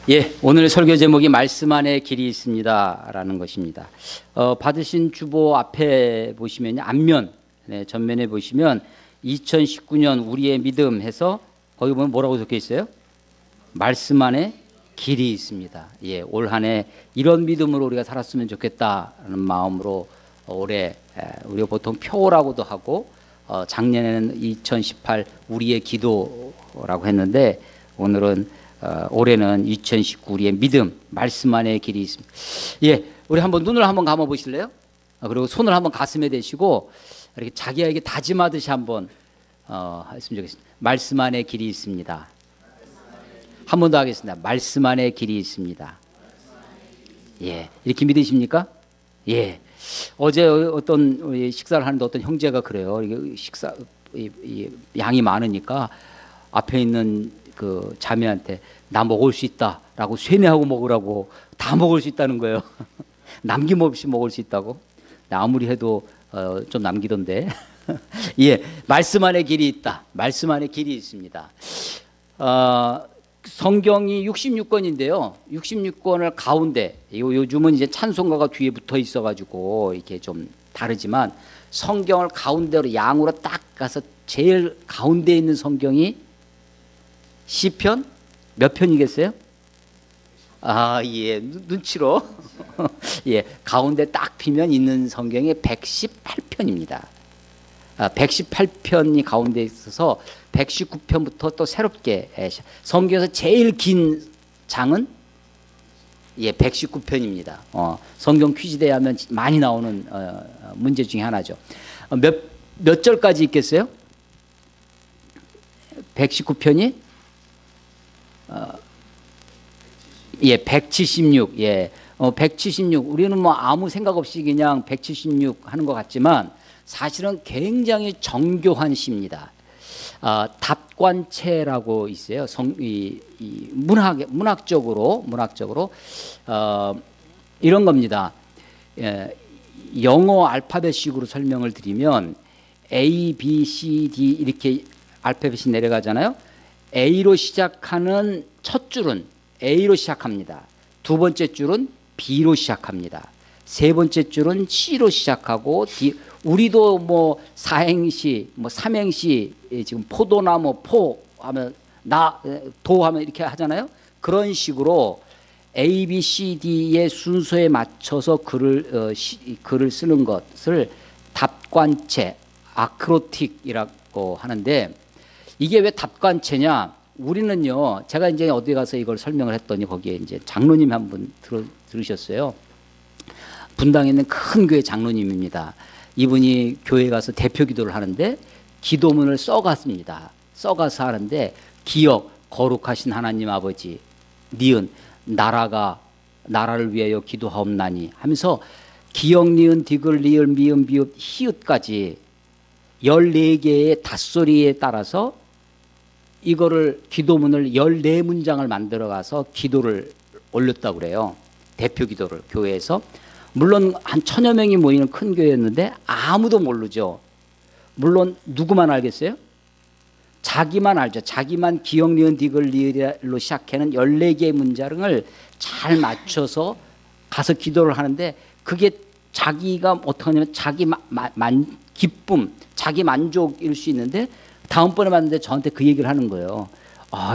예, 오늘 설교 제목이 말씀 안에 길이 있습니다 라는 것입니다. 받으신 주보 앞에 보시면 앞면, 전면에 보시면 2019년 우리의 믿음 해서 거기 보면 뭐라고 적혀 있어요? 말씀 안에 길이 있습니다. 예, 올 한 해 이런 믿음으로 우리가 살았으면 좋겠다는 마음으로 올해 우리가 보통 표라고도 하고 작년에는 2018 우리의 기도라고 했는데 오늘은 올해는 2019 우리의 믿음 말씀 안에 길이 있습니다. 예, 우리 한번 눈을 한번 감아 보실래요? 그리고 손을 한번 가슴에 대시고 이렇게 자기에게 다짐하듯이 한번 했으면 좋겠습니다. 말씀 안에 길이 있습니다. 한 번 더 하겠습니다. 말씀 안에 길이 있습니다. 예, 이렇게 믿으십니까? 예. 어제 어떤 식사를 하는데 어떤 형제가 그래요. 이게 식사 양이 많으니까 앞에 있는 그 자매한테 나 먹을 수 있다라고 쇠뇌하고 먹으라고 다 먹을 수 있다는 거예요. 남김없이 먹을 수 있다고. 아무리 해도 좀 남기던데. 예, 말씀 안에 길이 있다. 말씀 안에 길이 있습니다. 성경이 66권인데요. 66권을 가운데 요즘은 이제 찬송가가 뒤에 붙어 있어가지고 이렇게 좀 다르지만 성경을 가운데로 양으로 딱 가서 제일 가운데 있는 성경이 시편 몇 편이겠어요? 아, 예, 눈치로 예, 가운데 딱 피면 있는 성경이 118편입니다. 118편이 가운데 있어서 119편부터 또 새롭게 성경에서 제일 긴 장은 예, 119편입니다. 성경 퀴즈대회 하면 많이 나오는 문제 중에 하나죠. 몇 절까지 있겠어요? 119편이 예, 176. 예. 176. 우리는 뭐 아무 생각 없이 그냥 176 하는 것 같지만 사실은 굉장히 정교한 시입니다. 답관체라고 있어요. 문학적으로 이런 겁니다. 예, 영어 알파벳식으로 설명을 드리면 A, B, C, D 이렇게 알파벳이 내려가잖아요. A로 시작하는 첫 줄은 A로 시작합니다. 두 번째 줄은 B로 시작합니다. 세 번째 줄은 C로 시작하고 D, 우리도 뭐 사행시, 뭐 삼행시, 지금 포도나무 포 하면 도 하면 이렇게 하잖아요. 그런 식으로 A, B, C, D의 순서에 맞춰서 글을 쓰는 것을 답관체, 아크로틱이라고 하는데 이게 왜 답관체냐? 우리는요, 제가 이제 어디 가서 이걸 설명을 했더니 거기에 이제 장로님 한 분 들으셨어요. 분당에 있는 큰 교회 장로님입니다. 이분이 교회 가서 대표 기도를 하는데 기도문을 써갔습니다. 써가서 하는데 기억, 거룩하신 하나님 아버지, 니은, 나라를 위하여 기도하옵나니 하면서 기억, 니은, 디귿, 리을, 미음, 비읍, 히읗까지 14개의 닷소리에 따라서 이거를 기도문을 14문장을 만들어 가서 기도를 올렸다고 그래요. 대표 기도를 교회에서. 물론 한 1000여 명이 모이는 큰 교회였는데 아무도 모르죠. 물론 누구만 알겠어요? 자기만 알죠. 자기만 기억, 니은, 디귿, 리을로 시작하는 14개의 문장을 잘 맞춰서 가서 기도를 하는데 그게 자기가 어떻게 하냐면 자기 기쁨, 자기 만족일 수 있는데 다음번에 만났는데 저한테 그 얘기를 하는 거예요.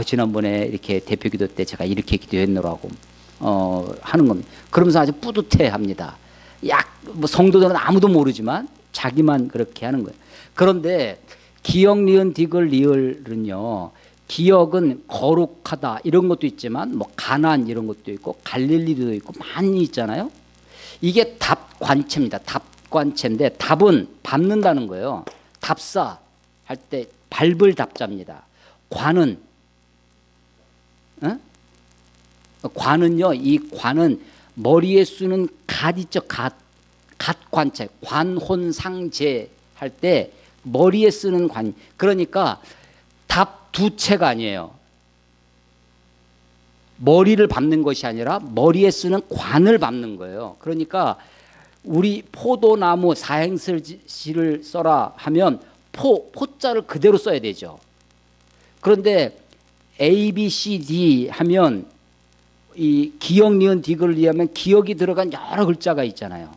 지난번에 이렇게 대표 기도 때 제가 이렇게 기도했노라고 하는 겁니다. 그러면서 아주 뿌듯해 합니다. 뭐 성도들은 아무도 모르지만 자기만 그렇게 하는 거예요. 그런데 기억, 니은, 디귿, 리을은요, 기억은 거룩하다 이런 것도 있지만 뭐 가나안 이런 것도 있고 갈릴리도 있고 많이 있잖아요. 이게 답관체입니다. 답관체인데 답은 밟는다는 거예요. 답사 할 때 밟을 답자입니다. 관은 관은요, 이 관은 머리에 쓰는 갓 있죠. 갓관체, 관혼상제 할 때 머리에 쓰는 관. 그러니까 답 두 채가 아니에요. 머리를 밟는 것이 아니라 머리에 쓰는 관을 밟는 거예요. 그러니까 우리 포도나무 사행시를 써라 하면 포자를 그대로 써야 되죠. 그런데 A, B, C, D 하면 이 기역, 니은, 디귿을 이해하면 기역이 들어간 여러 글자가 있잖아요.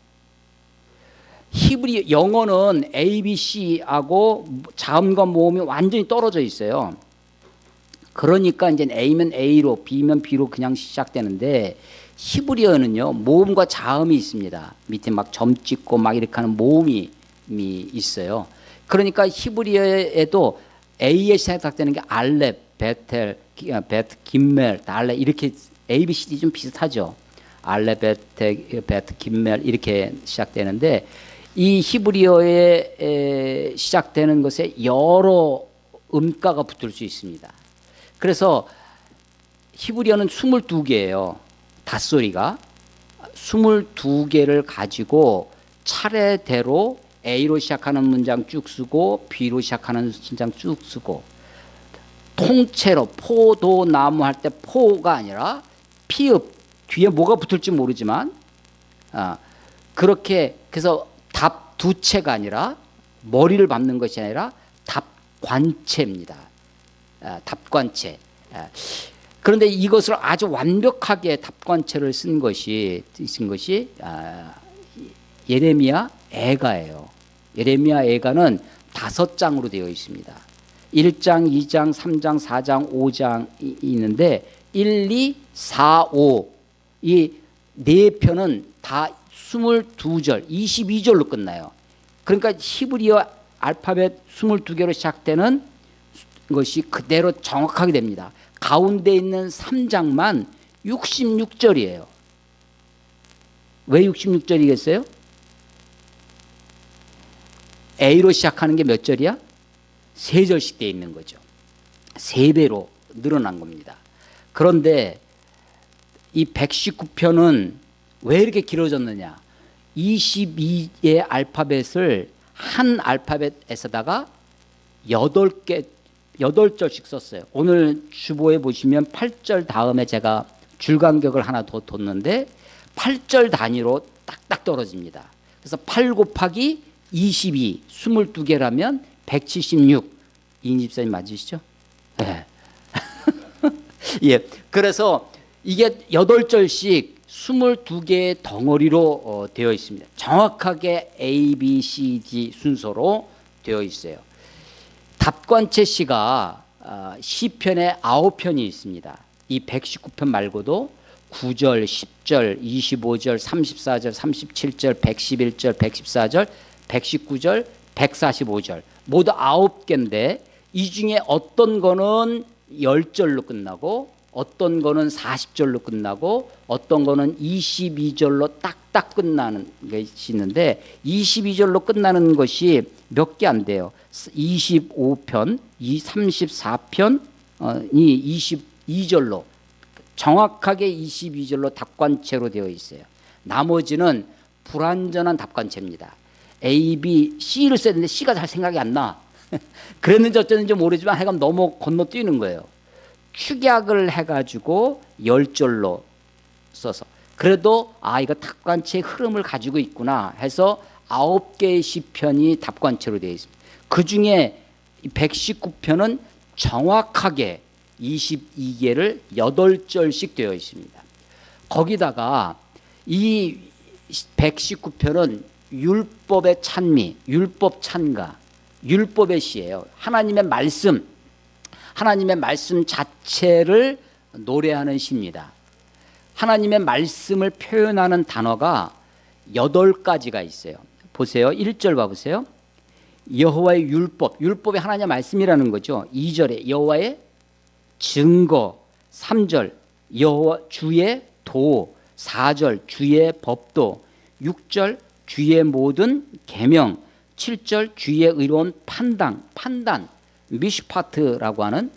히브리 영어는 A, B, C하고 자음과 모음이 완전히 떨어져 있어요. 그러니까 이제 A면 A로, B면 B로 그냥 시작되는데 히브리어는요 모음과 자음이 있습니다. 밑에 막 점 찍고 막 이렇게 하는 모음이 있어요. 그러니까 히브리어에도 A에 시작되는 게 알렙, 베텔, 김멜, 달레 이렇게 A, B, C, D 좀 비슷하죠. 알렙, 베트, 김멜 이렇게 시작되는데 이 히브리어에 시작되는 것에 여러 음가가 붙을 수 있습니다. 그래서 히브리어는 22개예요. 닷소리가 22개를 가지고 차례대로 A로 시작하는 문장 쭉 쓰고 B로 시작하는 문장 쭉 쓰고 통째로 포도나무 할 때 포가 아니라 피읍 뒤에 뭐가 붙을지 모르지만 그렇게 그래서 답 두 채가 아니라 머리를 밟는 것이 아니라 답관체입니다. 답관체. 그런데 이것을 아주 완벽하게 답관체를 쓴 것이 예레미야 애가예요. 예레미야 애가는 5장으로 되어 있습니다. 1장, 2장, 3장, 4장, 5장이 있는데 1, 2, 4, 5 이 네 편은 다 22절, 22절로 끝나요. 그러니까 히브리어 알파벳 22개로 시작되는 것이 그대로 정확하게 됩니다. 가운데 있는 3장만 66절이에요. 왜 66절이겠어요? A로 시작하는 게 몇 절이야? 3절씩 되어 있는 거죠. 3배로 늘어난 겁니다. 그런데 이 119편은 왜 이렇게 길어졌느냐? 22의 알파벳을 한 알파벳에서다가 8절씩 썼어요. 오늘 주보에 보시면 8절 다음에 제가 줄 간격을 하나 더 뒀는데 8절 단위로 딱딱 떨어집니다. 그래서 8 곱하기 22, 22개라면 176. 이인집사님 맞으시죠? 네. 예. 그래서 이게 8절씩 22개의 덩어리로 되어 있습니다. 정확하게 A, B, C, D 순서로 되어 있어요. 답관체 시가 시편에 9편이 있습니다. 이 119편 말고도 9절, 10절, 25절, 34절, 37절, 111절, 114절, 119절, 145절 모두 9개인데 이 중에 어떤 거는 10절로 끝나고 어떤 거는 40절로 끝나고 어떤 거는 22절로 딱딱 끝나는 것이 있는데 22절로 끝나는 것이 몇 개 안 돼요. 25편, 34편이 22절로 정확하게 22절로 답관체로 되어 있어요. 나머지는 불완전한 답관체입니다. A, B, C를 써야 되는데 C가 잘 생각이 안 나. 그랬는지 어쩌는지 모르지만 하여간 건너뛰는 거예요. 축약을 해가지고 10절로 써서 그래도 이거 답관체의 흐름을 가지고 있구나 해서 9개의 시편이 답관체로 되어 있습니다. 그중에 119편은 정확하게 22개를 8절씩 되어 있습니다. 거기다가 이 119편은 율법의 찬미, 율법 찬가, 율법의 시예요. 하나님의 말씀 자체를 노래하는 시입니다. 하나님의 말씀을 표현하는 단어가 8가지가 있어요. 보세요. 1절 봐보세요. 여호와의 율법이 하나님의 말씀이라는 거죠. 2절에 여호와의 증거, 3절 여호와 주의 도, 4절 주의 법도, 6절 주의 모든 계명, 7절 주의 의로운 판단 미슈파트라고 하는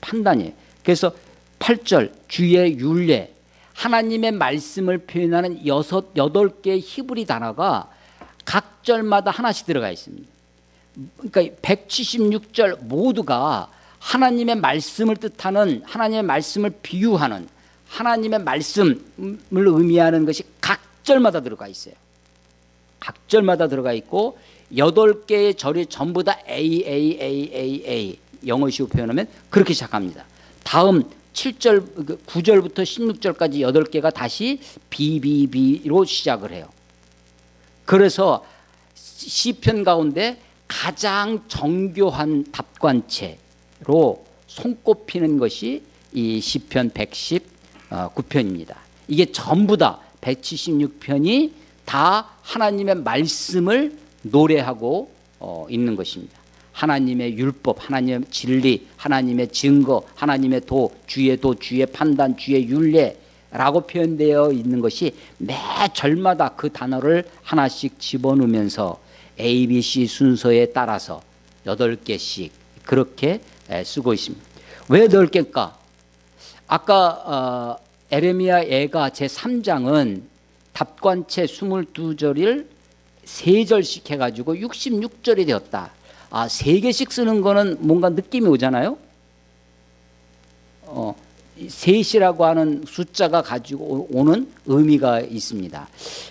판단이에요. 그래서 8절 주의 율례, 하나님의 말씀을 표현하는 8개의 히브리 단어가 각 절마다 하나씩 들어가 있습니다. 그러니까 176절 모두가 하나님의 말씀을 뜻하는, 하나님의 말씀을 비유하는, 하나님의 말씀을 의미하는 것이 각 절마다 들어가 있어요. 각 절마다 들어가 있고 8개의 절이 전부 다 A 영어식으로 표현하면 그렇게 시작합니다. 다음 7절, 9절부터 16절까지 8개가 다시 BBB로 시작을 해요. 그래서 시편 가운데 가장 정교한 답관체로 손꼽히는 것이 이 시편 119편입니다. 이게 전부 다 176편이 다 하나님의 말씀을 노래하고 있는 것입니다. 하나님의 율법, 하나님의 진리, 하나님의 증거, 하나님의 도, 주의 판단, 주의 율례라고 표현되어 있는 것이 매 절마다 그 단어를 하나씩 집어넣으면서 A, B, C 순서에 따라서 8개씩 그렇게 쓰고 있습니다. 왜 8개일까? 아까 에레미야 애가 제3장은 답관체 22절을 3절씩 해가지고 66절이 되었다. 3개씩 쓰는 거는 뭔가 느낌이 오잖아요. 셋이라고 하는 숫자가 가지고 오는 의미가 있습니다.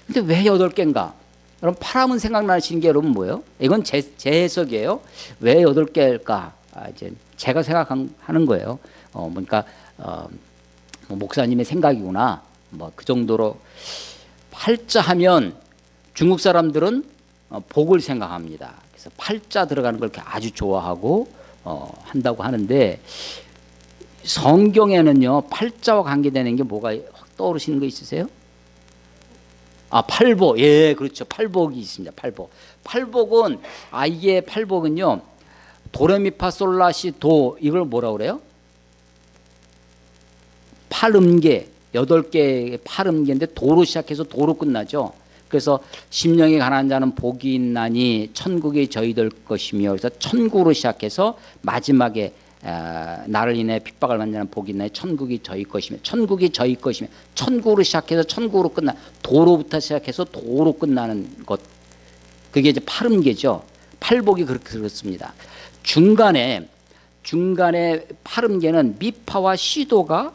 근데 왜 8개인가? 여러분 파라문 생각나시는 게 여러분 뭐예요? 이건 제 해석이에요. 왜 8개일까? 이제 제가 생각하는 거예요. 그러니까 목사님의 생각이구나. 뭐 그 정도로 팔자 하면 중국 사람들은 복을 생각합니다. 그래서 팔자 들어가는 걸 아주 좋아하고 한다고 하는데 성경에는요 팔자와 관계되는 게 뭐가 확 떠오르시는 거 있으세요? 팔복. 예, 그렇죠. 팔복이 있습니다. 팔복은 이게 팔복은요 도레미파솔라시 도 이걸 뭐라 그래요? 팔음계 8개의 팔음계인데 도로 시작해서 도로 끝나죠. 그래서 심령이 가난한 자는 복이 있나니 천국이 저희들 것이며 그래서 천국으로 시작해서 마지막에 나를 인해 핍박을 받는 자는 복이 있나니 천국이 저희 것이며 천국으로 시작해서 천국으로 끝나 도로부터 시작해서 도로 끝나는 것 그게 이제 팔음계죠. 팔복이 그렇습니다. 중간에 팔음계는 미파와 시도가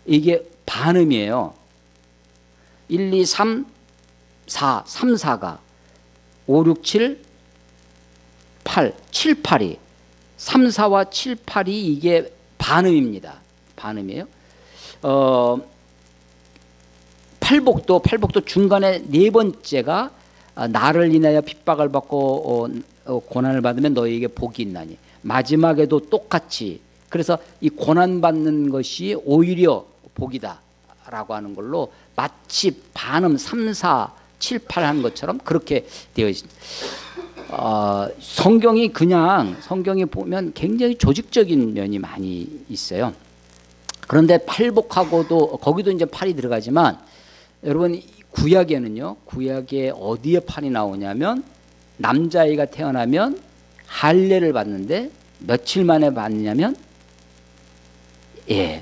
이게 반음이에요. 1, 2, 3, 4가 5, 6, 7, 8, 7, 8이 3, 4와 7, 8이 이게 반음입니다. 반음이에요. 팔복도 중간에 네 번째가 나를 인하여 핍박을 받고 고난을 받으면 너희에게 복이 있나니 마지막에도 똑같이 그래서 이 고난받는 것이 오히려 복이다라고 하는 걸로 마치 반음 3, 4, 7, 8 하는 것처럼 그렇게 되어 있습니다. 성경이 보면 굉장히 조직적인 면이 많이 있어요. 그런데 팔복하고도 거기도 이제 팔이 들어가지만 여러분 구약에는요 구약에 어디에 팔이 나오냐면 남자아이가 태어나면 할례를 받는데 며칠 만에 받느냐면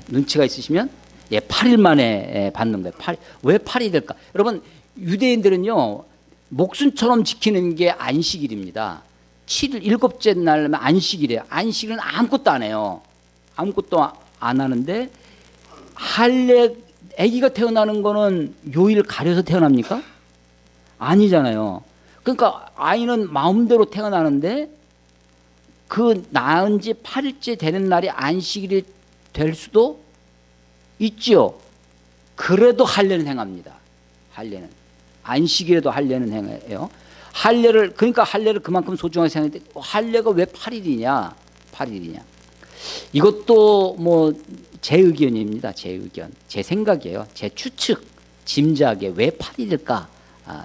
눈치가 있으시면 8일 만에 받는 거예요. 왜 8이 될까? 여러분 유대인들은요 목숨처럼 지키는 게 안식일입니다. 7일 7째 날면 안식일이에요. 안식일은 아무것도 안 해요. 아무것도 안 하는데 할례 아기가 태어나는 거는 요일 가려서 태어납니까? 아니잖아요. 그러니까 아이는 마음대로 태어나는데 그 낳은 지 8일째 되는 날이 안식일이 될 수도 있죠. 그래도 할례는 행합니다. 할례는 안식일에도 할례는 행해요. 그러니까 할례를 그만큼 소중하게 생각했는데 할례가 왜 8일이냐? 이것도 뭐 제 의견입니다. 제 의견, 제 생각이에요. 제 추측, 짐작에 왜 8일일까?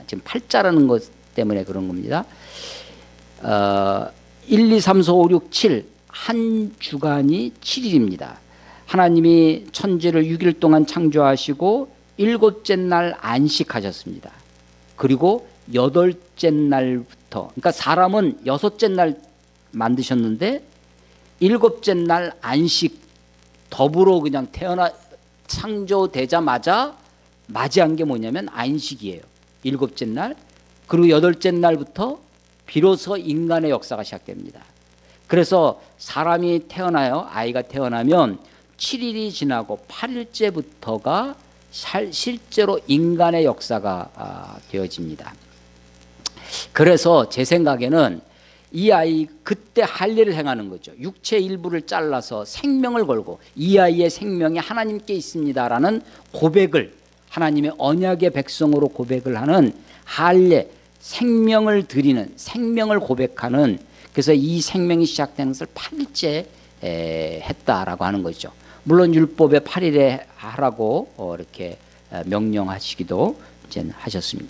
지금 팔자라는 것 때문에 그런 겁니다. 1, 2, 3, 4, 5, 6, 7 한 주간이 7일입니다. 하나님이 천지를 6일 동안 창조하시고 7째 날 안식하셨습니다. 그리고 8째 날부터 그러니까 사람은 6째 날 만드셨는데 7째 날 안식 더불어 그냥 창조되자마자 맞이한 게 뭐냐면 안식이에요. 7째 날 그리고 8째 날부터 비로소 인간의 역사가 시작됩니다. 그래서 사람이 태어나요. 아이가 태어나면 7일이 지나고 8일째부터가 실제로 인간의 역사가 되어집니다. 그래서 제 생각에는 이 아이 그때 할례를 행하는 거죠. 육체 일부를 잘라서 생명을 걸고 이 아이의 생명이 하나님께 있습니다라는 고백을, 하나님의 언약의 백성으로 고백을 하는 할례, 생명을 드리는, 생명을 고백하는, 그래서 이 생명이 시작되는 것을 8일째 했다라고 하는 거죠. 물론 율법의 8일에 하라고 이렇게 명령하시기도 이제 하셨습니다.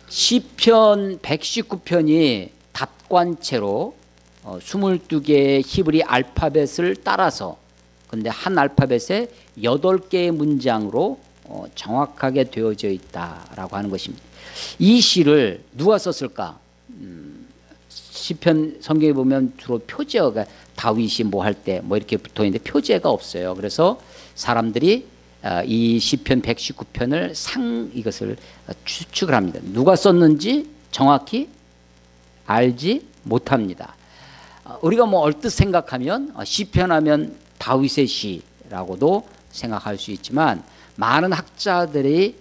시편 119편이 답관체로 22개의 히브리 알파벳을 따라서, 근데 한 알파벳에 8개의 문장으로 정확하게 되어져 있다라고 하는 것입니다. 이 시를 누가 썼을까? 시편 성경에 보면 주로 표제어가 다윗이 뭐 할 때 뭐 이렇게 붙어 있는데 표제가 없어요. 그래서 사람들이 이 시편 119편을 이것을 추측을 합니다. 누가 썼는지 정확히 알지 못합니다. 우리가 뭐 얼뜻 생각하면 시편하면 다윗의 시라고도 생각할 수 있지만, 많은 학자들이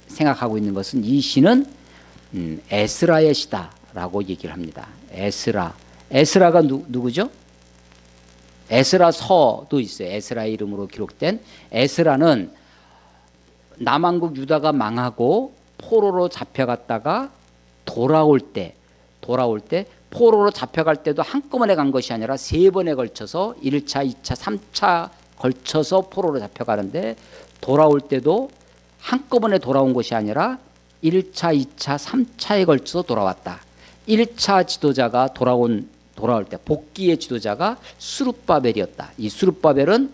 생각하고 있는 것은 이 시는 에스라의 시다라고 얘기를 합니다. 에스라가 누구죠? 에스라서도 있어요. 에스라의 이름으로 기록된. 에스라는 남왕국 유다가 망하고 포로로 잡혀갔다가 돌아올 때 포로로 잡혀갈 때도 한꺼번에 간 것이 아니라 3번에 걸쳐서 1차, 2차, 3차 걸쳐서 포로로 잡혀가는데, 돌아올 때도 한꺼번에 돌아온 것이 아니라 1차, 2차, 3차에 걸쳐서 돌아왔다. 1차 지도자가 돌아올 때 복귀의 지도자가 스룹바벨이었다. 이 스룹바벨은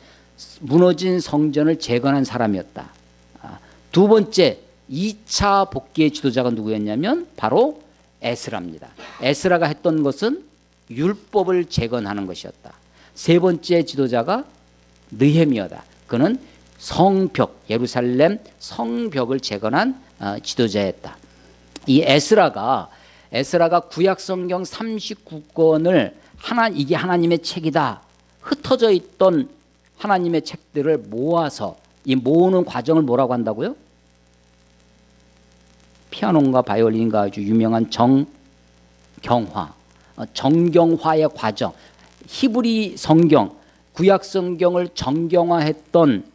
무너진 성전을 재건한 사람이었다. 두 번째 2차 복귀의 지도자가 누구였냐면 바로 에스라입니다. 에스라가 했던 것은 율법을 재건하는 것이었다. 세 번째 지도자가 느헤미야다. 그는 성벽, 예루살렘 성벽을 재건한 지도자였다. 이 에스라가 구약 성경 39권을 이게 하나님의 책이다, 흩어져 있던 하나님의 책들을 모아서, 이 모으는 과정을 뭐라고 한다고요? 피아노인가 바이올린인가 아주 유명한 정경화의 과정. 히브리 성경, 구약 성경을 정경화했던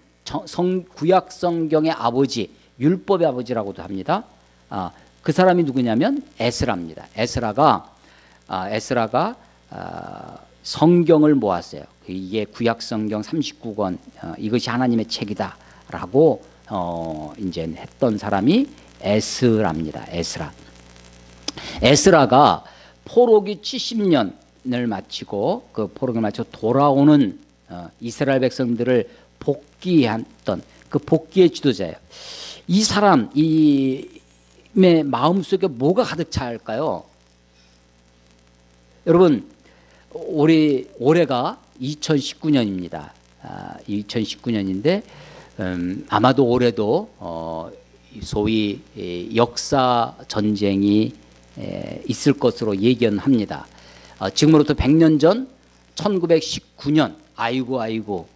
구약 성경의 아버지, 율법의 아버지라고도 합니다. 그 사람이 누구냐면 에스라입니다. 에스라가 성경을 모았어요. 이게 구약 성경 39권, 이것이 하나님의 책이다라고 이제 했던 사람이 에스라입니다. 에스라가 포로기 70년을 마치고 돌아오는 이스라엘 백성들을 복귀했던 그 복귀의 지도자예요. 이 사람의 마음속에 뭐가 가득 차일까요? 여러분, 올해가 2019년입니다. 2019년인데 아마도 올해도 소위 역사 전쟁이 있을 것으로 예견합니다. 지금으로부터 100년 전 1919년 1919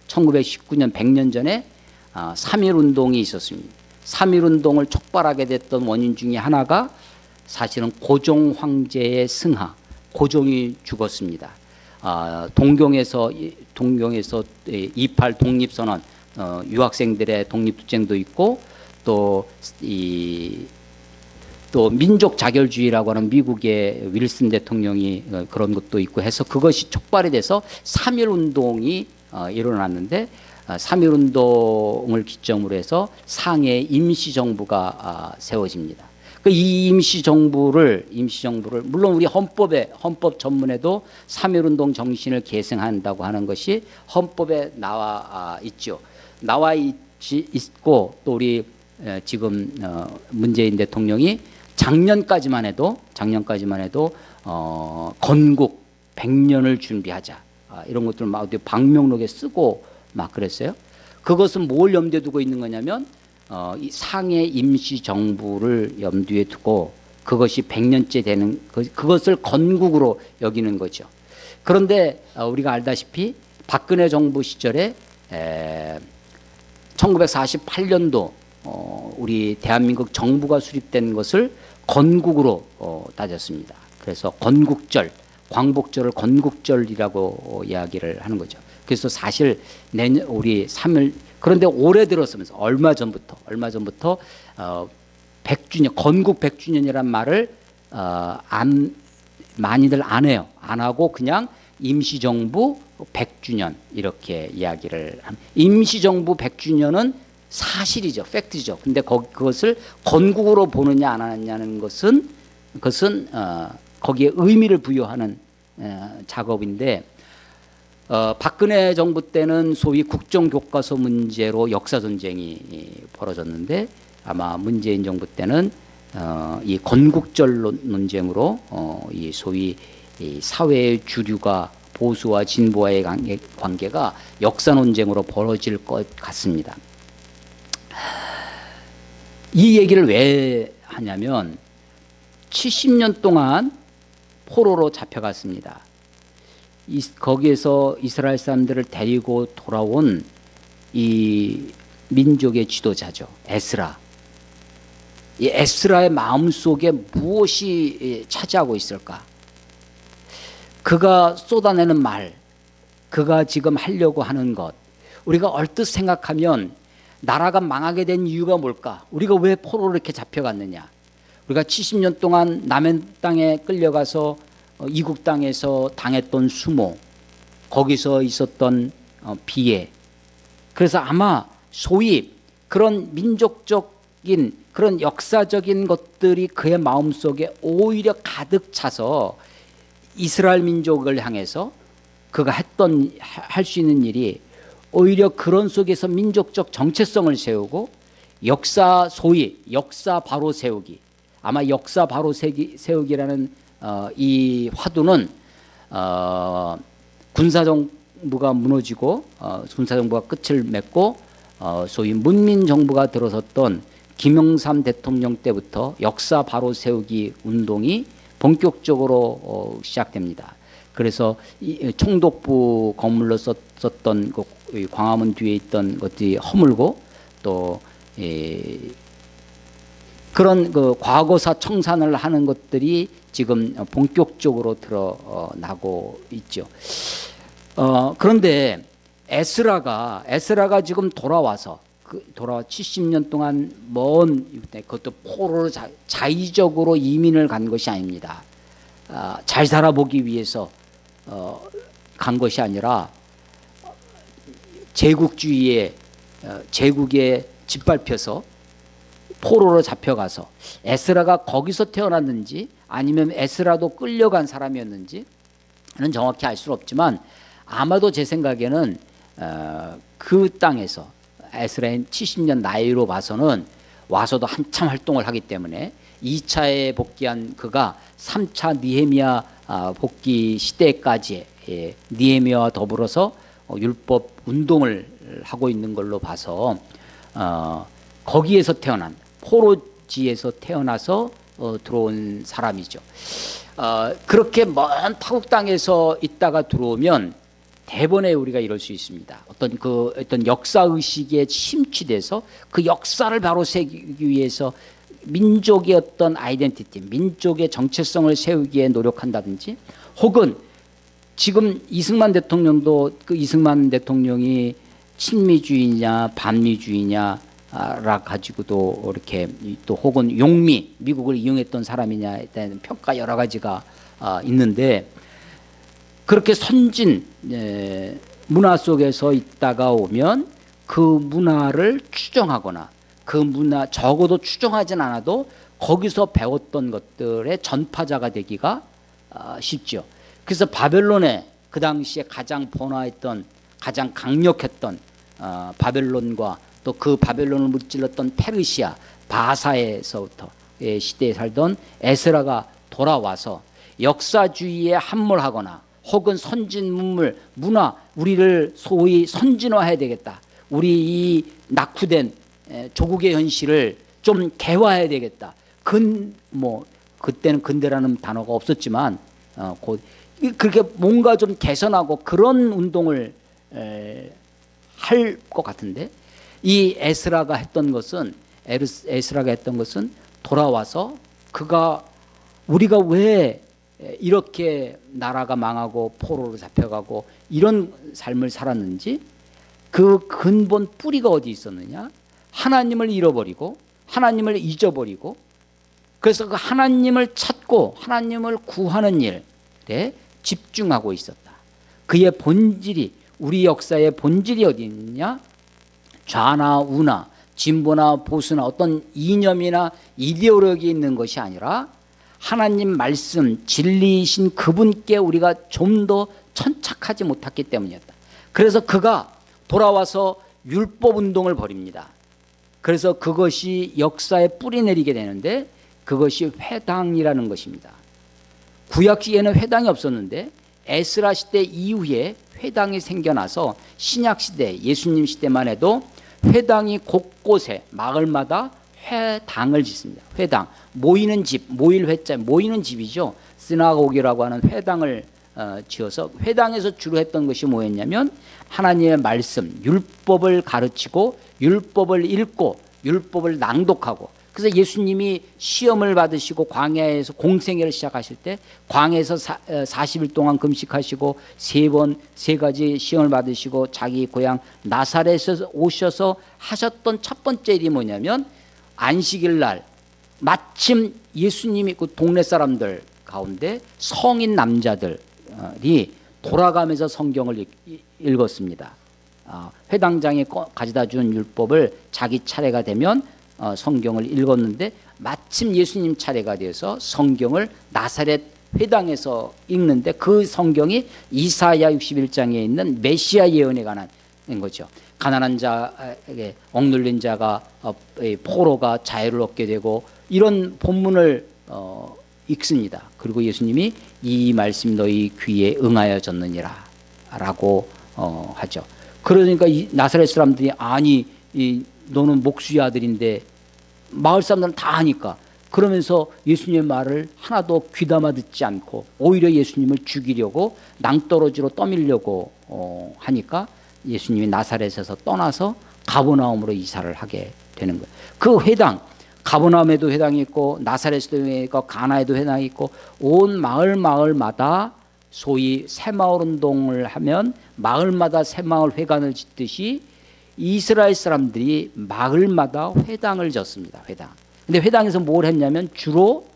1919년 100년 전에 3.1운동이 있었습니다. 3.1운동을 촉발하게 됐던 원인 중에 하나가 사실은 고종 황제의 승하, 고종이 죽었습니다. 동경에서 28 독립선언, 유학생들의 독립투쟁도 있고, 또 민족 자결주의라고 하는 미국의 윌슨 대통령이 그런 것도 있고 해서 그것이 촉발이 돼서 3.1운동이 일어났는데, 3.1운동을 기점으로 해서 상해 임시정부가 세워집니다. 이 임시정부를 물론 우리 헌법 전문에도 3.1운동 정신을 계승한다고 하는 것이 헌법에 나와 있죠. 나와 있고, 또 우리 지금 문재인 대통령이 작년까지만 해도 건국 100년을 준비하자, 이런 것들을 막 방명록에 쓰고 막 그랬어요. 그것은 뭘 염두에 두고 있는 거냐면 이 상해 임시정부를 염두에 두고 그것이 100년째 되는 그것을 건국으로 여기는 거죠. 그런데 우리가 알다시피 박근혜 정부 시절에 1948년도 우리 대한민국 정부가 수립된 것을 건국으로 따졌습니다. 그래서 건국절, 광복절을 건국절이라고 이야기를 하는 거죠. 그래서 사실 내년 우리 3일 그런데 올해 들었으면서 얼마 전부터 100주년 건국 100주년이란 말을 많이들 안 해요. 안 하고 그냥 임시정부 100주년 이렇게 이야기를 임시정부 100주년은 사실이죠. 팩트죠. 근데 그것을 건국으로 보느냐 안 하느냐는 것은 거기에 의미를 부여하는 작업인데 박근혜 정부 때는 소위 국정교과서 문제로 역사전쟁이 벌어졌는데 아마 문재인 정부 때는 이 건국절 논쟁으로 이 소위 이 사회의 주류가 보수와 진보와의 관계가 역사 논쟁으로 벌어질 것 같습니다. 이 얘기를 왜 하냐면 70년 동안 포로로 잡혀갔습니다. 거기에서 이스라엘 사람들을 데리고 돌아온 이 민족의 지도자죠. 에스라. 이 에스라의 마음속에 무엇이 차지하고 있을까? 그가 쏟아내는 말, 그가 지금 하려고 하는 것, 우리가 얼뜻 생각하면 나라가 망하게 된 이유가 뭘까? 우리가 왜 포로로 이렇게 잡혀갔느냐? 우리가 70년 동안 남의 땅에 끌려가서 이국 땅에서 당했던 수모, 거기서 있었던 비애. 그래서 아마 소위 그런 민족적인 그런 역사적인 것들이 그의 마음속에 오히려 가득 차서 이스라엘 민족을 향해서 그가 할 수 있는 일이 오히려 그런 속에서 민족적 정체성을 세우고 소위 역사 바로 세우기. 아마 역사 바로 세우기라는 이 화두는 군사정부가 무너지고 군사정부가 끝을 맺고 소위 문민정부가 들어섰던 김영삼 대통령 때부터 역사 바로 세우기 운동이 본격적으로 시작됩니다. 그래서 총독부 건물로 썼던 광화문 뒤에 있던 것들이 허물고 또 그런 과거사 청산을 하는 것들이 지금 본격적으로 드러나고 있죠. 그런데 에스라가 지금 돌아와서 70년 동안 그것도 포로로 자의적으로 이민을 간 것이 아닙니다. 잘 살아보기 위해서 간 것이 아니라 제국에 짓밟혀서 포로로 잡혀가서 에스라가 거기서 태어났는지 아니면 에스라도 끌려간 사람이었는지는 정확히 알 수는 없지만 아마도 제 생각에는 그 땅에서 에스라의 70년 나이로 봐서는 와서도 한참 활동을 하기 때문에 2차에 복귀한 그가 3차 느헤미야 복귀 시대까지 느헤미야와 더불어서 율법 운동을 하고 있는 걸로 봐서 거기에서 태어난 포로지에서 태어나서 들어온 사람이죠. 그렇게 먼 타국 땅에서 있다가 들어오면 대번에 우리가 이럴 수 있습니다. 어떤 역사 의식에 심취돼서 그 역사를 바로 세우기 위해서 민족의 어떤 아이덴티티, 민족의 정체성을 세우기에 노력한다든지, 혹은 지금 이승만 대통령도 그 이승만 대통령이 친미주의냐 반미주의냐 라 가지고도 이렇게 또 혹은 용미 미국을 이용했던 사람이냐에 대한 평가 여러 가지가 있는데, 그렇게 선진 문화 속에서 있다가 오면 그 문화를 추정하거나 그 문화 적어도 추정하진 않아도 거기서 배웠던 것들의 전파자가 되기가 쉽죠. 그래서 바벨론에 그 당시에 가장 번화했던 가장 강력했던 바벨론과 또 그 바벨론을 무찔렀던 페르시아 바사에서부터의 시대에 살던 에스라가 돌아와서 역사주의에 함몰하거나 혹은 선진 문화 우리를 소위 선진화해야 되겠다. 우리 이 낙후된 조국의 현실을 좀 개화해야 되겠다. 그때는 근대라는 단어가 없었지만 그렇게 뭔가 좀 개선하고 그런 운동을 할 것 같은데, 이 에스라가 했던 것은 에스라가 했던 것은 돌아와서 그가 우리가 왜 이렇게 나라가 망하고 포로로 잡혀가고 이런 삶을 살았는지 그 근본 뿌리가 어디 있었느냐? 하나님을 잃어버리고 하나님을 잊어버리고 그래서 그 하나님을 찾고 하나님을 구하는 일에 집중하고 있었다. 그의 본질이 우리 역사의 본질이 어디 있느냐? 좌나 우나 진보나 보수나 어떤 이념이나 이데올로기 있는 것이 아니라 하나님 말씀 진리이신 그분께 우리가 좀 더 천착하지 못했기 때문이었다. 그래서 그가 돌아와서 율법 운동을 벌입니다. 그래서 그것이 역사에 뿌리 내리게 되는데 그것이 회당이라는 것입니다. 구약 시에는 회당이 없었는데 에스라 시대 이후에 회당이 생겨나서 신약 시대 예수님 시대만 해도 회당이 곳곳에 마을마다 회당을 짓습니다. 회당 모이는 집, 모일 회자 모이는 집이죠. 스나고기라고 하는 회당을 지어서 회당에서 주로 했던 것이 뭐였냐면 하나님의 말씀 율법을 가르치고 율법을 읽고 율법을 낭독하고 그래서 예수님이 시험을 받으시고 광야에서 공생애를 시작하실 때 광야에서 40일 동안 금식하시고 세 가지 시험을 받으시고 자기 고향 나사렛에서 오셔서 하셨던 첫 번째 일이 뭐냐면 안식일 날 마침 예수님이 그 동네 사람들 가운데 성인 남자들이 돌아가면서 성경을 읽었습니다. 회당장에 가져다 준 율법을 자기 차례가 되면 성경을 읽었는데 마침 예수님 차례가 돼서 성경을 나사렛 회당에서 읽는데 그 성경이 이사야 61장에 있는 메시아 예언에 관한 거죠. 가난한 자에게 억눌린 자가 포로가 자유를 얻게 되고 이런 본문을 읽습니다. 그리고 예수님이 이 말씀이 너희 귀에 응하여졌느니라 라고 하죠. 그러니까 이 나사렛 사람들이 아니 너는 목수의 아들인데 마을 사람들은 다 하니까 그러면서 예수님의 말을 하나도 귀담아 듣지 않고 오히려 예수님을 죽이려고 낭떠러지로 떠밀려고 하니까 예수님이 나사렛에서 떠나서 가버나움으로 이사를 하게 되는 거예요. 그 회당 가버나움에도 회당이 있고 나사렛에도 회당이 있고 가나에도 회당이 있고 온 마을마다 소위 새마을 운동을 하면 마을마다 새마을 회관을 짓듯이 이스라엘 사람들이 마을마다 회당을 졌습니다. 회당. 근데 회당에서 뭘 했냐면 주로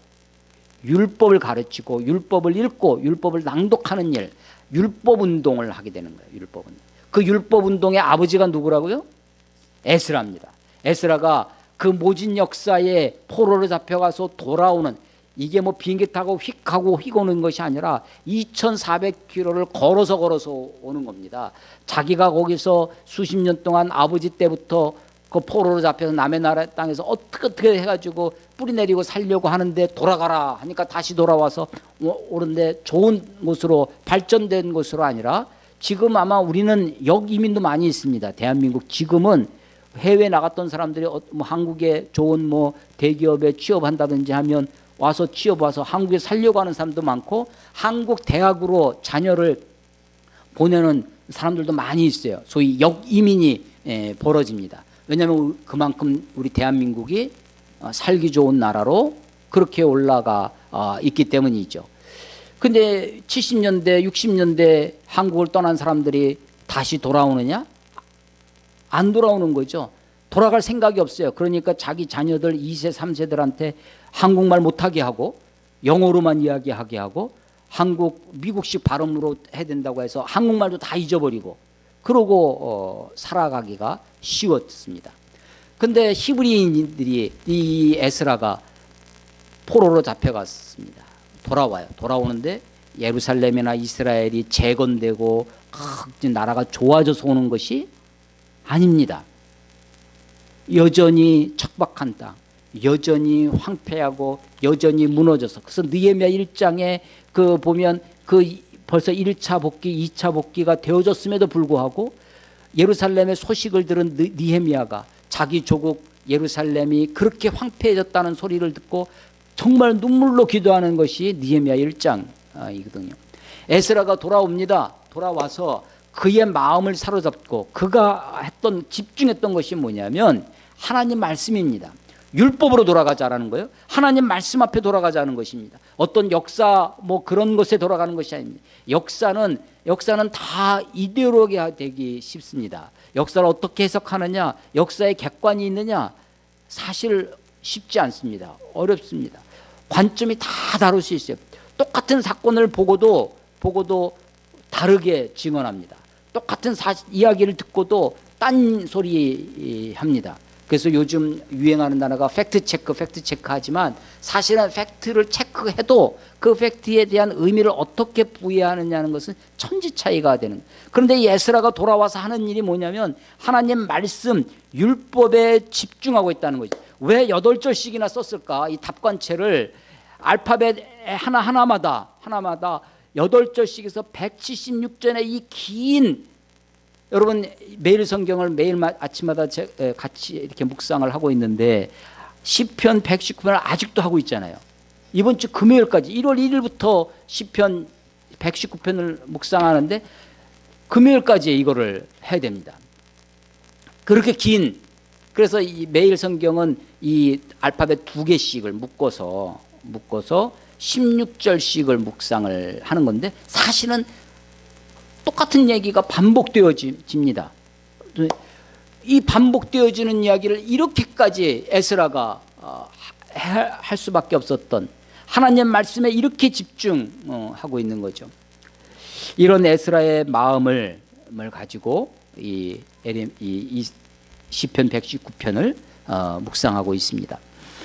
율법을 가르치고 율법을 읽고 율법을 낭독하는 일, 율법 운동을 하게 되는 거예요. 율법 운동. 그 율법 운동의 아버지가 누구라고요? 에스라입니다. 에스라가 그 모진 역사에 포로로 잡혀가서 돌아오는 이게 뭐 비행기 타고 휙 하고 휙 오는 것이 아니라 2400km를 걸어서 오는 겁니다. 자기가 거기서 수십 년 동안 아버지 때부터 그 포로로 잡혀서 남의 나라 땅에서 어떻게 해가지고 뿌리 내리고 살려고 하는데 돌아가라 하니까 다시 돌아와서 오는데 좋은 곳으로 발전된 곳으로 아니라 지금 아마 우리는 역이민도 많이 있습니다. 대한민국 지금은 해외 나갔던 사람들이 뭐 한국에 좋은 뭐 대기업에 취업한다든지 하면 와서 취업 와서 한국에 살려고 하는 사람도 많고 한국 대학으로 자녀를 보내는 사람들도 많이 있어요. 소위 역이민이 벌어집니다. 왜냐하면 그만큼 우리 대한민국이 살기 좋은 나라로 그렇게 올라가 있기 때문이죠. 근데 70년대 60년대 한국을 떠난 사람들이 다시 돌아오느냐? 안 돌아오는 거죠. 돌아갈 생각이 없어요. 그러니까 자기 자녀들 2세 3세들한테 한국말 못하게 하고 영어로만 이야기하게 하고 미국식 발음으로 해야 된다고 해서 한국말도 다 잊어버리고 그러고 살아가기가 쉬웠습니다. 근데 히브리인들이 이 에스라가 포로로 잡혀갔습니다. 돌아와요. 돌아오는데 예루살렘이나 이스라엘이 재건되고 나라가 좋아져서 오는 것이 아닙니다. 여전히 척박한 땅, 여전히 황폐하고 여전히 무너져서 그래서 느헤미야 1장에 그 보면 그 벌써 1차 복귀, 2차 복귀가 되어졌음에도 불구하고 예루살렘의 소식을 들은 느헤미야가 자기 조국 예루살렘이 그렇게 황폐해졌다는 소리를 듣고 정말 눈물로 기도하는 것이 느헤미야 1장이거든요. 에스라가 돌아옵니다. 돌아와서 그의 마음을 사로잡고 그가 집중했던 것이 뭐냐면 하나님 말씀입니다. 율법으로 돌아가자라는 거예요. 하나님 말씀 앞에 돌아가자는 것입니다. 어떤 역사 뭐 그런 것에 돌아가는 것이 아닙니다. 역사는 다 이데올로기가 되기 쉽습니다. 역사를 어떻게 해석하느냐, 역사에 객관이 있느냐, 사실 쉽지 않습니다. 어렵습니다. 관점이 다 다를 수 있어요. 똑같은 사건을 보고도 다르게 증언합니다. 똑같은 이야기를 듣고도 딴 소리 합니다. 그래서 요즘 유행하는 단어가 팩트 체크 하지만 사실은 팩트를 체크해도 그 팩트에 대한 의미를 어떻게 부여하느냐는 것은 천지 차이가 되는 거예요. 그런데 이 에스라가 돌아와서 하는 일이 뭐냐면 하나님 말씀 율법에 집중하고 있다는 거죠. 왜 8절씩이나 썼을까? 이 답관체를 알파벳 하나마다 8절씩에서 176전의 이 긴, 여러분 매일 성경을 매일 아침마다 같이 이렇게 묵상을 하고 있는데 시편 119편을 아직도 하고 있잖아요. 이번 주 금요일까지 1월 1일부터 시편 119편을 묵상하는데 금요일까지 이거를 해야 됩니다. 그렇게 긴, 그래서 이 매일 성경은 이 알파벳 2개씩을 묶어서 16절씩을 묵상을 하는 건데 사실은 똑같은 얘기가 반복되어집니다. 이 반복되어지는 이야기를 이렇게까지 에스라가 할 수밖에 없었던, 하나님 말씀에 이렇게 집중하고 있는 거죠. 이런 에스라의 마음을 가지고 이 시편 119편을 묵상하고 있습니다.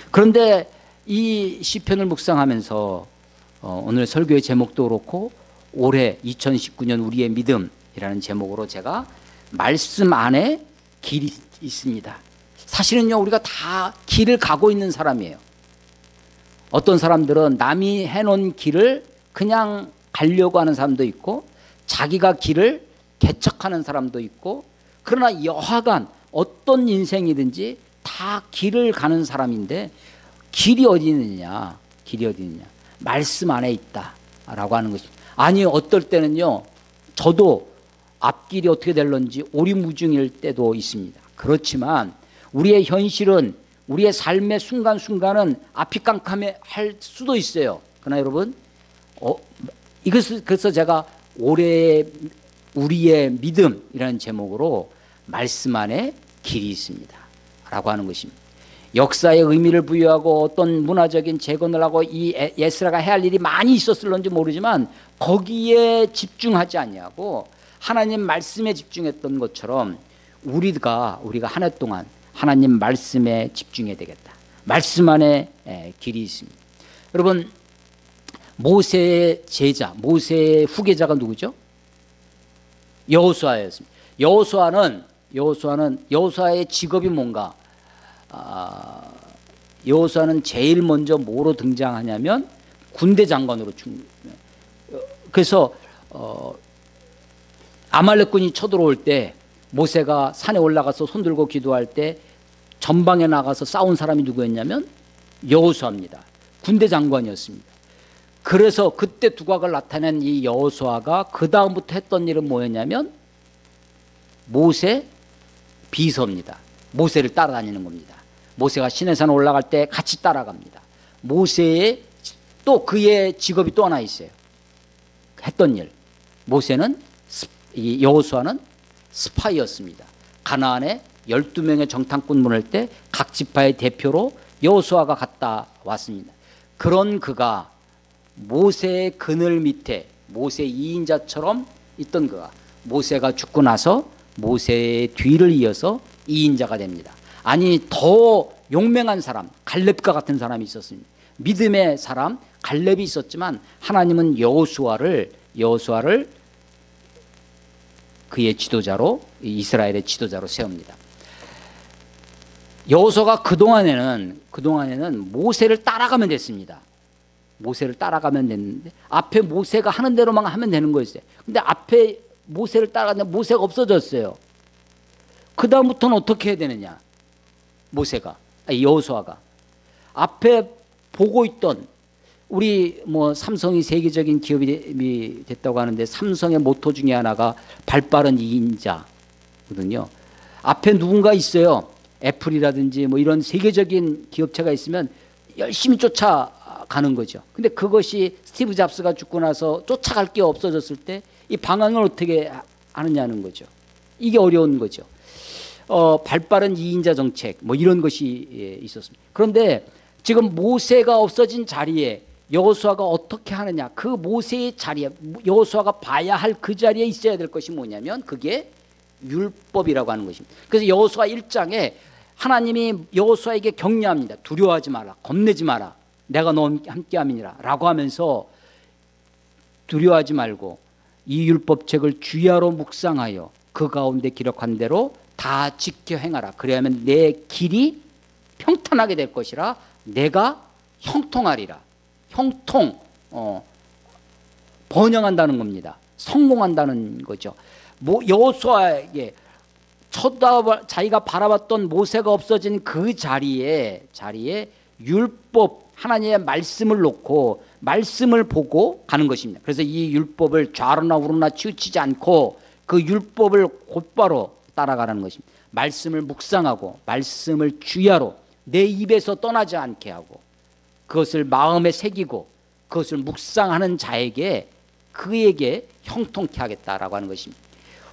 그런데 이 시편을 묵상하면서 오늘 설교의 제목도 그렇고 올해 2019년 우리의 믿음이라는 제목으로 제가 말씀 안에 길이 있습니다. 사실은요, 우리가 다 길을 가고 있는 사람이에요. 어떤 사람들은 남이 해놓은 길을 그냥 가려고 하는 사람도 있고 자기가 길을 개척하는 사람도 있고, 그러나 여하간 어떤 인생이든지 다 길을 가는 사람인데 길이 어디 있느냐? 말씀 안에 있다라고 하는 것입니다. 아니, 어떨 때는요, 저도 앞길이 어떻게 될런지 오리무중일 때도 있습니다. 그렇지만 우리의 현실은, 우리의 삶의 순간순간은 앞이 깜깜할 수도 있어요. 그러나 여러분, 그래서 제가 올해 우리의 믿음이라는 제목으로 말씀 안에 길이 있습니다 라고 하는 것입니다. 역사의 의미를 부여하고 어떤 문화적인 재건을 하고 이 에스라가 해야 할 일이 많이 있었을런지 모르지만 거기에 집중하지 아니하고 하나님 말씀에 집중했던 것처럼 우리가 한 해 동안 하나님 말씀에 집중해야 되겠다. 말씀 안에 길이 있습니다. 여러분, 모세의 제자, 모세의 후계자가 누구죠? 여호수아였습니다. 여호수아의 직업이 뭔가? 여호수아는 제일 먼저 뭐로 등장하냐면 군대 장관으로. 그래서 아말렉군이 쳐들어올 때 모세가 산에 올라가서 손들고 기도할 때 전방에 나가서 싸운 사람이 누구였냐면 여호수아입니다. 군대 장관이었습니다. 그래서 그때 두각을 나타낸 이 여호수아가 그 다음부터 했던 일은 뭐였냐면 모세 비서입니다. 모세를 따라다니는 겁니다. 모세가 시내산 올라갈 때 같이 따라갑니다. 모세의 또 그의 직업이 또 하나 있어요. 했던 일. 모세는, 이 여호수아는 스파이였습니다. 가나안에 12명의 정탐꾼 보낼 때 각 지파의 대표로 여호수아가 갔다 왔습니다. 그런 그가 모세의 그늘 밑에 모세 2인자처럼 있던 그가 모세가 죽고 나서 모세의 뒤를 이어서 2인자가 됩니다. 아니, 더 용맹한 사람, 갈렙과 같은 사람이 있었습니다. 믿음의 사람 갈렙이 있었지만 하나님은 여호수아를 그의 지도자로, 이스라엘의 지도자로 세웁니다. 여호수아가 그동안에는 모세를 따라가면 됐습니다. 모세를 따라가면 됐는데 앞에 모세가 하는 대로만 하면 되는 거였어요. 근데 앞에 모세를 따라가는데 모세가 없어졌어요. 그 다음부터는 어떻게 해야 되느냐? 여호수아가 앞에 보고 있던, 우리 삼성이 세계적인 기업이 됐다고 하는데 삼성의 모토 중에 하나가 발빠른 2인자거든요. 앞에 누군가 있어요. 애플이라든지 뭐 이런 세계적인 기업체가 있으면 열심히 쫓아가는 거죠. 근데 그것이 스티브 잡스가 죽고 나서 쫓아갈 게 없어졌을 때 이 방향을 어떻게 하느냐는 거죠. 이게 어려운 거죠. 발빠른 2인자 정책 뭐 이런 것이 있었습니다. 그런데 지금 모세가 없어진 자리에 여호수아가 어떻게 하느냐, 그 모세의 자리에 여호수아가 봐야 할 그 자리에 있어야 될 것이 뭐냐면 그게 율법이라고 하는 것입니다. 그래서 여호수아 1장에 하나님이 여호수아에게 격려합니다. 두려워하지 마라, 겁내지 마라, 내가 너와 함께함이니라 라고 하면서 두려워하지 말고 이 율법책을 주야로 묵상하여 그 가운데 기록한 대로 다 지켜 행하라. 그래야만 내 길이 평탄하게 될 것이라 내가 형통하리라. 형통, 번영한다는 겁니다. 성공한다는 거죠. 여호수아에게 자기가 바라봤던 모세가 없어진 그 자리에 율법, 하나님의 말씀을 놓고 말씀을 보고 가는 것입니다. 그래서 이 율법을 좌로나 우로나 치우치지 않고 그 율법을 곧바로 따라가라는 것입니다. 말씀을 묵상하고 말씀을 주야로 내 입에서 떠나지 않게 하고 그것을 마음에 새기고 그것을 묵상하는 자에게 그에게 형통케 하겠다라고 하는 것입니다.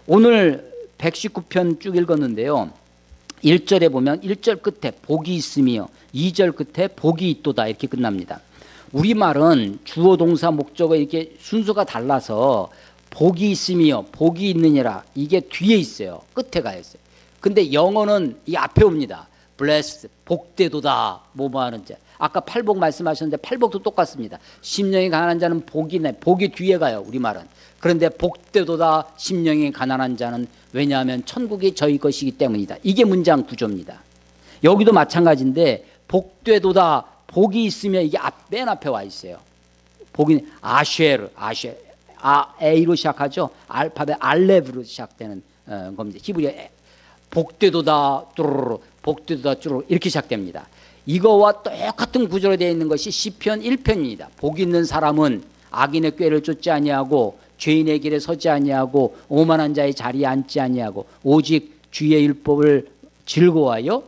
오늘 119편 쭉 읽었는데요. 1절에 보면 1절 끝에 복이 있으며 2절 끝에 복이 있도다 이렇게 끝납니다. 우리말은 주어 동사 목적어 이렇게 순서가 달라서 복이 있으며 복이 있느니라 이게 뒤에 있어요. 끝에 가 있어요. 근데 영어는 이 앞에 옵니다. blessed, 복되도다. 뭐뭐 하는 자. 아까 팔복 말씀하셨는데 팔복도 똑같습니다. 심령이 가난한 자는 복이 내, 복이 뒤에 가요. 우리말은. 그런데 복되도다 심령이 가난한 자는 왜냐하면 천국이 저희 것이기 때문이다. 이게 문장 구조입니다. 여기도 마찬가지인데 복되도다 복이 있으면 이게 맨 앞에 와 있어요. 복이 아쉐르 A로 시작하죠. 알파벳 알렙으로 시작되는 겁니다. 히브리어 복되도다 뚜루루 복되도다 뚜루루 이렇게 시작됩니다. 이거와 똑같은 구조로 되어 있는 것이 시편 1편입니다. 복 있는 사람은 악인의 꾀를 쫓지 아니하고 죄인의 길에 서지 아니하고 오만한 자의 자리에 앉지 아니하고 오직 주의 율법을 즐거워하여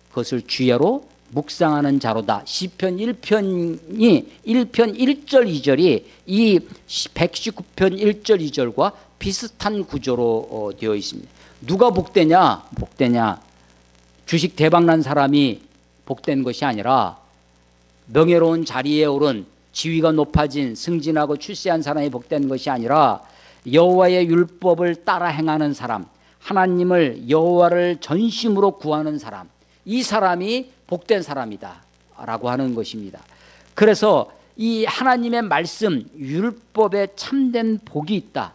그것을 주야로 묵상하는 자로다. 시편 1편이 1편 1절 2절이 이 119편 1절 2절과 비슷한 구조로 되어 있습니다. 누가 복되냐? 주식 대박난 사람이 복된 것이 아니라 명예로운 자리에 오른 지위가 높아진 승진하고 출세한 사람이 복된 것이 아니라 여호와의 율법을 따라 행하는 사람, 하나님을 여호와를 전심으로 구하는 사람, 이 사람이 복된 사람이다 라고 하는 것입니다. 그래서 이 하나님의 말씀 율법에 참된 복이 있다.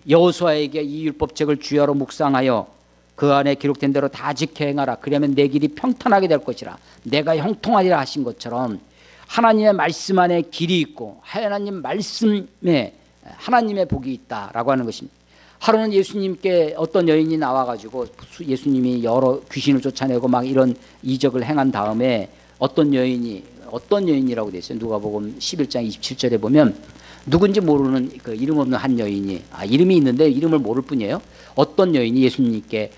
여호수아에게 이 율법책을 주야로 묵상하여 그 안에 기록된 대로 다 지켜 행하라. 그러면 내 길이 평탄하게 될 것이라. 내가 형통하리라 하신 것처럼 하나님의 말씀 안에 길이 있고 하나님 말씀에 하나님의 복이 있다라고 하는 것입니다. 하루는 예수님께 어떤 여인이 나와가지고 예수님이 여러 귀신을 쫓아내고 막 이런 이적을 행한 다음에 어떤 여인이라고 되어 있어요. 누가복음 11장 27절에 보면 누군지 모르는 그 이름 없는 한 여인이 이름이 있는데 이름을 모를 뿐이에요. 어떤 여인이 예수님께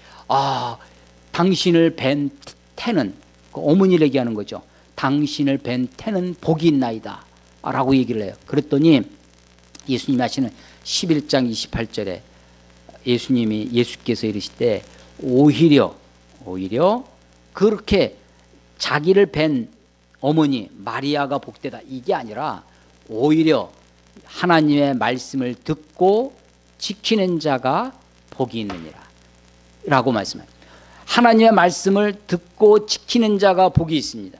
당신을 뵌 태는 그 어머니를 얘기하는 거죠. 당신을 뵌 태는 복이 있나이다 라고 얘기를 해요. 그랬더니 예수님이 하시는 11장 28절에 예수께서 이르시되 오히려 그렇게 자기를 뵌 어머니 마리아가 복되다 이게 아니라 오히려 하나님의 말씀을 듣고 지키는 자가 복이 있느니라 라고 말씀합니다. 하나님의 말씀을 듣고 지키는 자가 복이 있습니다.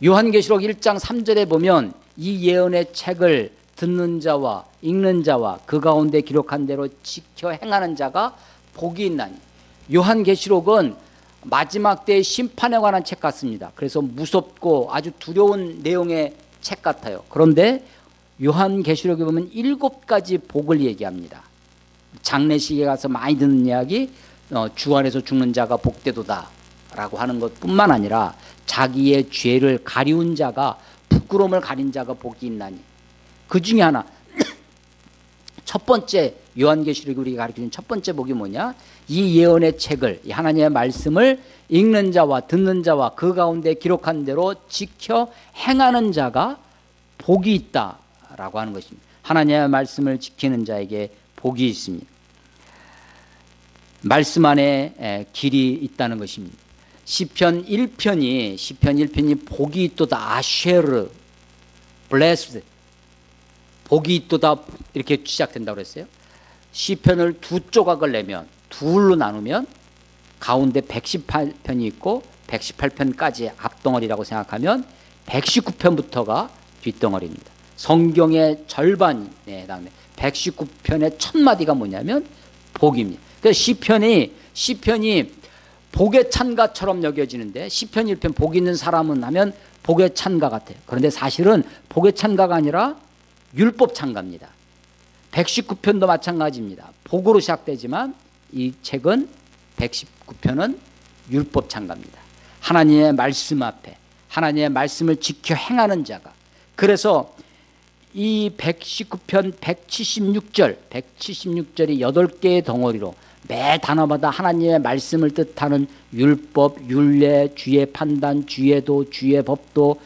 요한계시록 1장 3절에 보면 이 예언의 책을 듣는 자와 읽는 자와 그 가운데 기록한 대로 지켜 행하는 자가 복이 있나니. 요한계시록은 마지막 때의 심판에 관한 책 같습니다. 그래서 무섭고 아주 두려운 내용의 책 같아요. 그런데 요한계시록에 보면 7가지 복을 얘기합니다. 장례식에 가서 많이 듣는 이야기, 주 안에서 죽는 자가 복되도다 라고 하는 것뿐만 아니라 자기의 죄를 가리운 자가, 부끄러움을 가린 자가 복이 있나니. 그 중에 하나 첫 번째 요한계시록이 우리가 가르치는 첫 번째 복이 뭐냐? 이 예언의 책을, 이 하나님의 말씀을 읽는 자와 듣는 자와 그 가운데 기록한 대로 지켜 행하는 자가 복이 있다라고 하는 것입니다. 하나님의 말씀을 지키는 자에게 복이 있습니다. 말씀 안에 길이 있다는 것입니다. 시편 1편이 복이 있도다, 아쉐르, blessed, 복이 있도다 이렇게 시작된다고 그랬어요. 시편을 두 조각을 내면, 둘로 나누면 가운데 118편이 있고 118편까지 앞덩어리라고 생각하면 119편부터가 뒷덩어리입니다. 성경의 절반에 해당돼 119편의 첫 마디가 뭐냐면 복입니다. 그래서 시편이 복의 찬가처럼 여겨지는데, 시편 1편 복 있는 사람은 하면 복의 찬가 같아요. 그런데 사실은 복의 찬가가 아니라 율법 찬가입니다. 119편도 마찬가지입니다. 복으로 시작되지만 이 책은 119편은 율법 찬가입니다. 하나님의 말씀 앞에 하나님의 말씀을 지켜 행하는 자가, 그래서 이 119편 176절이 8개의 덩어리로 매 단어마다 하나님의 말씀을 뜻하는 율법, 율례, 주의 판단, 주의 도, 주의 법도,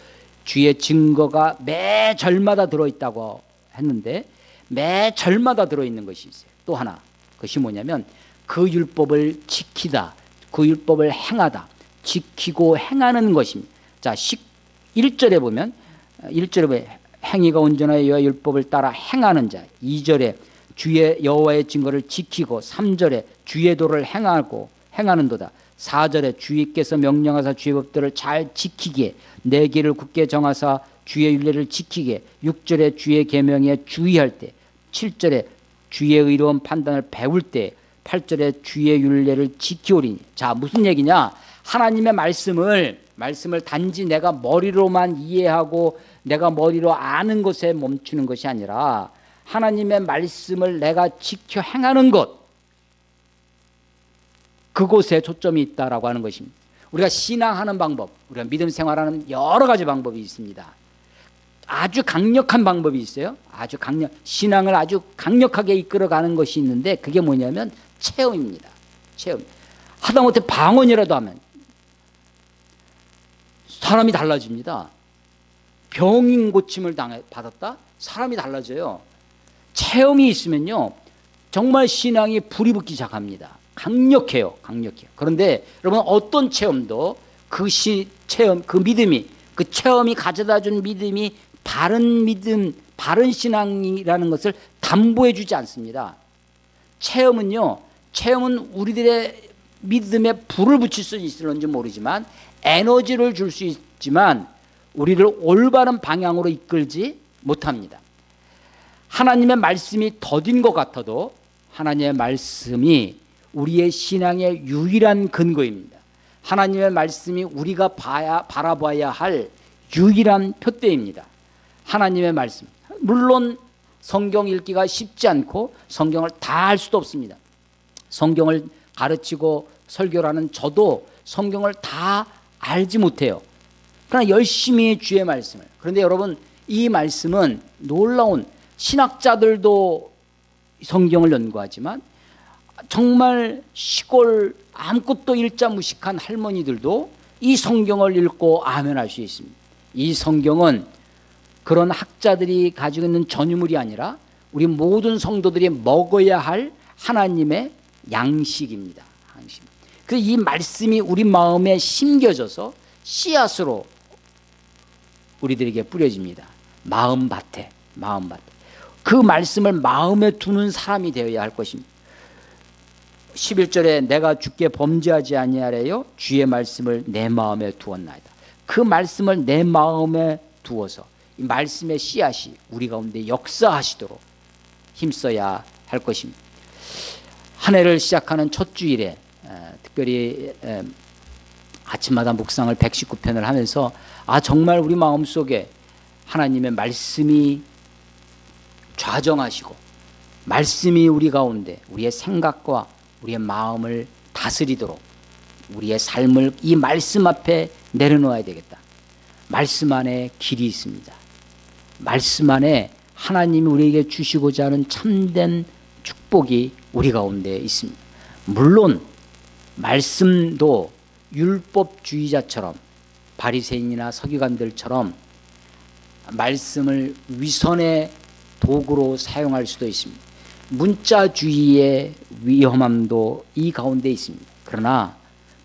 주의 증거가 매 절마다 들어있다고 했는데, 매 절마다 들어있는 것이 있어요. 또 하나, 그것이 뭐냐면 그 율법을 지키다, 그 율법을 행하다, 지키고 행하는 것입니다. 자, 1절에 보면 행위가 온전하여 여호와의 율법을 따라 행하는 자, 2절에 주의 여호와의 증거를 지키고, 3절에 주의 도를 행하는도다, 4절에 주께서 명령하사 주의 법들을 잘 지키게 내 길을 굳게 정하사 주의 율례를 지키게, 6절에 주의 계명에 주의할 때, 7절에 주의 의로운 판단을 배울 때, 8절에 주의 율례를 지키오리니. 자, 무슨 얘기냐? 하나님의 말씀을 단지 내가 머리로만 이해하고 내가 머리로 아는 것에 멈추는 것이 아니라 하나님의 말씀을 내가 지켜 행하는 것, 그곳에 초점이 있다라고 하는 것입니다. 우리가 신앙하는 방법, 우리가 믿음 생활하는 여러 가지 방법이 있습니다. 아주 강력한 방법이 있어요. 신앙을 아주 강력하게 이끌어가는 것이 있는데, 그게 뭐냐면 체험입니다. 체험. 하다못해 방언이라도 하면 사람이 달라집니다. 병인 고침을 받았다? 사람이 달라져요. 체험이 있으면요, 정말 신앙이 불이 붙기 시작합니다. 강력해요. 그런데 여러분, 어떤 체험도 그 믿음이, 그 체험이 가져다 준 믿음이 바른 믿음, 바른 신앙이라는 것을 담보해 주지 않습니다. 체험은 우리들의 믿음에 불을 붙일 수 있을런지 모르지만, 에너지를 줄 수 있지만 우리를 올바른 방향으로 이끌지 못합니다. 하나님의 말씀이 더딘 것 같아도 하나님의 말씀이 우리의 신앙의 유일한 근거입니다. 하나님의 말씀이 우리가 바라봐야 할 유일한 표대입니다. 하나님의 말씀. 물론 성경 읽기가 쉽지 않고 성경을 다 알 수도 없습니다. 성경을 가르치고 설교를 하는 저도 성경을 다 알지 못해요. 그러나 열심히 주의 말씀을. 그런데 여러분, 이 말씀은 놀라운, 신학자들도 성경을 연구하지만 정말 시골 아무것도 읽자 무식한 할머니들도 이 성경을 읽고 아멘할 수 있습니다. 이 성경은 그런 학자들이 가지고 있는 전유물이 아니라 우리 모든 성도들이 먹어야 할 하나님의 양식입니다. 그래서 이 말씀이 우리 마음에 심겨져서 씨앗으로 우리들에게 뿌려집니다. 마음밭에. 그 말씀을 마음에 두는 사람이 되어야 할 것입니다. 11절에 내가 주께 범죄하지 아니하래요 주의 말씀을 내 마음에 두었나이다. 그 말씀을 내 마음에 두어서 이 말씀의 씨앗이 우리 가운데 역사하시도록 힘써야 할 것입니다. 한 해를 시작하는 첫 주일에 특별히 아침마다 묵상을 119편을 하면서 정말 우리 마음속에 하나님의 말씀이 좌정하시고 말씀이 우리 가운데 우리의 생각과 우리의 마음을 다스리도록 우리의 삶을 이 말씀 앞에 내려놓아야 되겠다. 말씀 안에 길이 있습니다. 말씀 안에 하나님이 우리에게 주시고자 하는 참된 축복이 우리 가운데 있습니다. 물론 말씀도 율법주의자처럼 바리새인이나 서기관들처럼 말씀을 위선의 도구로 사용할 수도 있습니다. 문자주의의 위험함도 이 가운데 있습니다. 그러나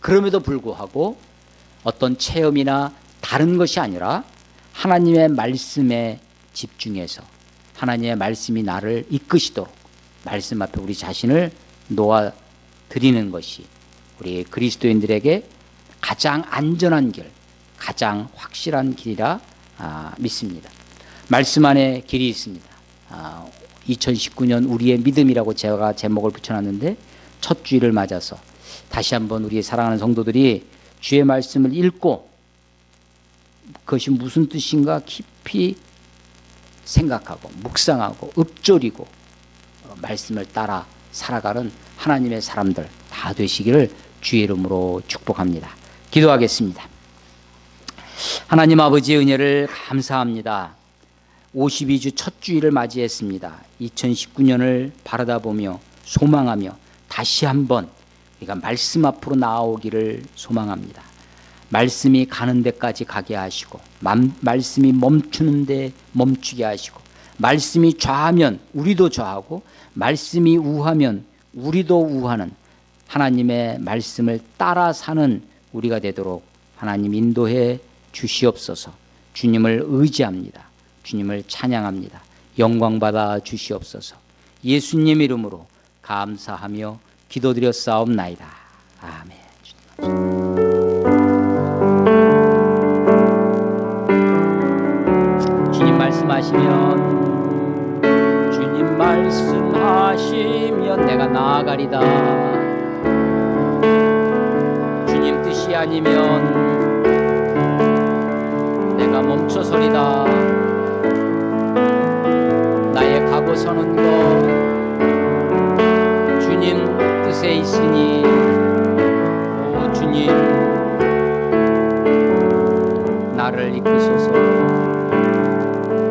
그럼에도 불구하고 어떤 체험이나 다른 것이 아니라 하나님의 말씀에 집중해서 하나님의 말씀이 나를 이끄시도록 말씀 앞에 우리 자신을 놓아드리는 것이 우리 그리스도인들에게 가장 안전한 길, 가장 확실한 길이라 믿습니다. 말씀 안에 길이 있습니다. 2019년 우리의 믿음이라고 제가 제목을 붙여놨는데 첫 주일을 맞아서 다시 한번 우리 사랑하는 성도들이 주의 말씀을 읽고 그것이 무슨 뜻인가 깊이 생각하고 묵상하고 읊조리고 말씀을 따라 살아가는 하나님의 사람들 다 되시기를 주의 이름으로 축복합니다. 기도하겠습니다. 하나님 아버지의 은혜를 감사합니다. 52주 첫 주일을 맞이했습니다. 2019년을 바라다보며 소망하며 다시 한번 우리가 말씀 앞으로 나아오기를 소망합니다. 말씀이 가는 데까지 가게 하시고 말씀이 멈추는 데 멈추게 하시고 말씀이 좌하면 우리도 좌하고 말씀이 우하면 우리도 우하는 하나님의 말씀을 따라 사는 우리가 되도록 하나님 인도해 주시옵소서. 주님을 의지합니다. 주님을 찬양합니다. 영광받아 주시옵소서. 예수님 이름으로 감사하며 기도드렸사옵나이다. 아멘. 주님 말씀하시면 주님 말씀하시면 내가 나아가리다. 주님 뜻이 아니면 내가 멈춰서리다. 나의 가고 서는 것 주님 뜻에 있으니 오 주님 나를 이끄소서.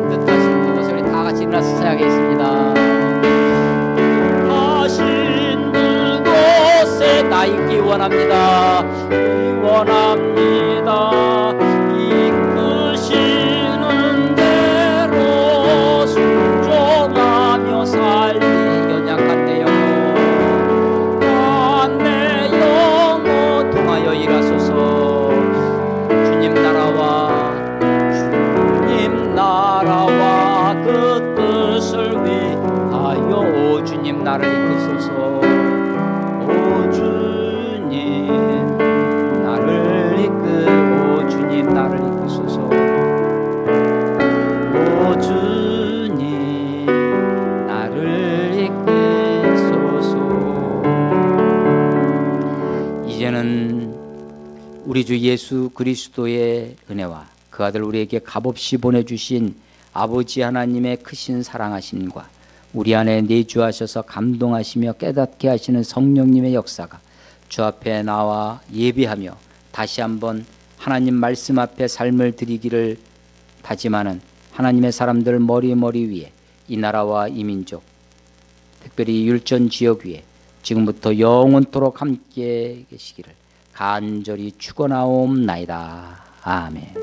뜻하신 그것을 우리 다 같이 일어나서 사양하겠습니다. 하신 그곳에 나 있기 원합니다. 원합니다. 이끄시는 대로 순종하며 살리. 연약한 내 영혼 통하여 일하소서. 주님 나라와 그 뜻을 위하여 주님 나를 이끄소서. 오 주님 나를 이끄고 주님 나를 이끄소서. 오 주님 나를 이끄소서. 이제는 우리 주 예수 그리스도의 은혜와 그 아들 우리에게 값없이 보내주신 아버지 하나님의 크신 사랑하심과 우리 안에 내주하셔서 감동하시며 깨닫게 하시는 성령님의 역사가 주 앞에 나와 예배하며 다시 한번 하나님 말씀 앞에 삶을 드리기를 다짐하는 하나님의 사람들 머리 위에 이 나라와 이 민족 특별히 율전 지역 위에 지금부터 영원토록 함께 계시기를 간절히 축원하옵나이다. 아멘.